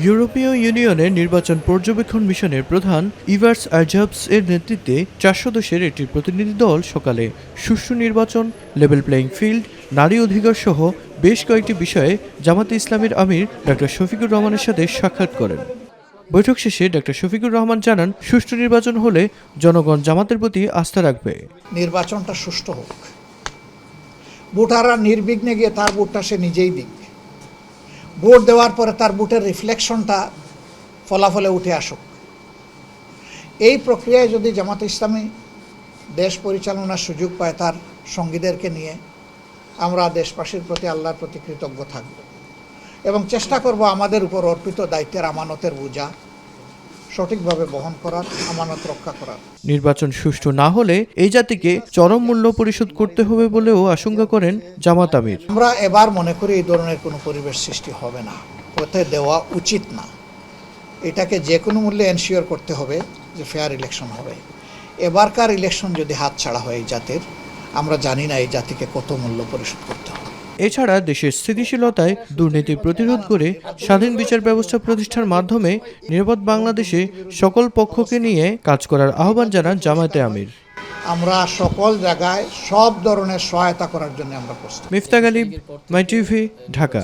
ইউরোপীয় ইউনিয়নের নির্বাচন পর্যবেক্ষণ মিশনের প্রধান ইভার্স আরজাবস এর নেতৃত্বে 4 সদস্যের একটি প্রতিনিধি দল সকালে সুষ্ঠু নির্বাচন, লেভেল প্লেয়িং ফিল্ড, নারী অধিকার সহ বেশ কয়েকটি বিষয়ে জামাতে ইসলামীর আমির ডক্টর শফিকুর রহমানের সাথে সাক্ষাৎ করেন। বৈঠক শেষে ডক্টর শফিকুর রহমান জানান, সুষ্ঠু নির্বাচন হলে জনগণ জামাতের প্রতি আস্থা রাখবে। নির্বাচনটা সুষ্ঠু হোক, ভোটাররা নির্বিঘ্নে গিয়ে তার ভোটটা সে নিজেই দিক, ভোট দেওয়ার পরে তার ভোটের রিফ্লেকশনটা ফলাফলে উঠে আসুক। এই প্রক্রিয়ায় যদি জামাতে ইসলামী দেশ পরিচালনার সুযোগ পায় তার সঙ্গীদেরকে নিয়ে, আমরা দেশবাসীর প্রতি আল্লাহর প্রতি কৃতজ্ঞ থাকব এবং চেষ্টা করব আমাদের উপর অর্পিত দায়িত্বের আমানতের বোঝা সঠিকভাবে বহন করার, আমানত রক্ষা করার। নির্বাচন সুষ্ঠু না হলে এই জাতিকে চরম মূল্য পরিশোধ করতে হবে বলেও আশঙ্কা করেন জামাত আমির। আমরা এবার মনে করি এই ধরনের কোনো পরিবেশ সৃষ্টি হবে না, হতে দেওয়া উচিত না। এটাকে যে কোনো মূল্যে এনশিওর করতে হবে যে ফেয়ার ইলেকশন হবে। এবারকার ইলেকশন যদি হাতছাড়া হয় এই জাতির, আমরা জানি না এই জাতিকে কত মূল্য পরিশোধ করতে হবে। এছাড়া দেশের স্থিতিশীলতায় দুর্নীতি প্রতিরোধ করে স্বাধীন বিচার ব্যবস্থা প্রতিষ্ঠার মাধ্যমে নিরাপদ বাংলাদেশে সকল পক্ষকে নিয়ে কাজ করার আহ্বান জানান জামায়াতে আমির। আমরা সকল জায়গায় সব ধরনের সহায়তা করার জন্য আমরা প্রস্তুত। মিফতাক আলী, মাই টিভি, ঢাকা।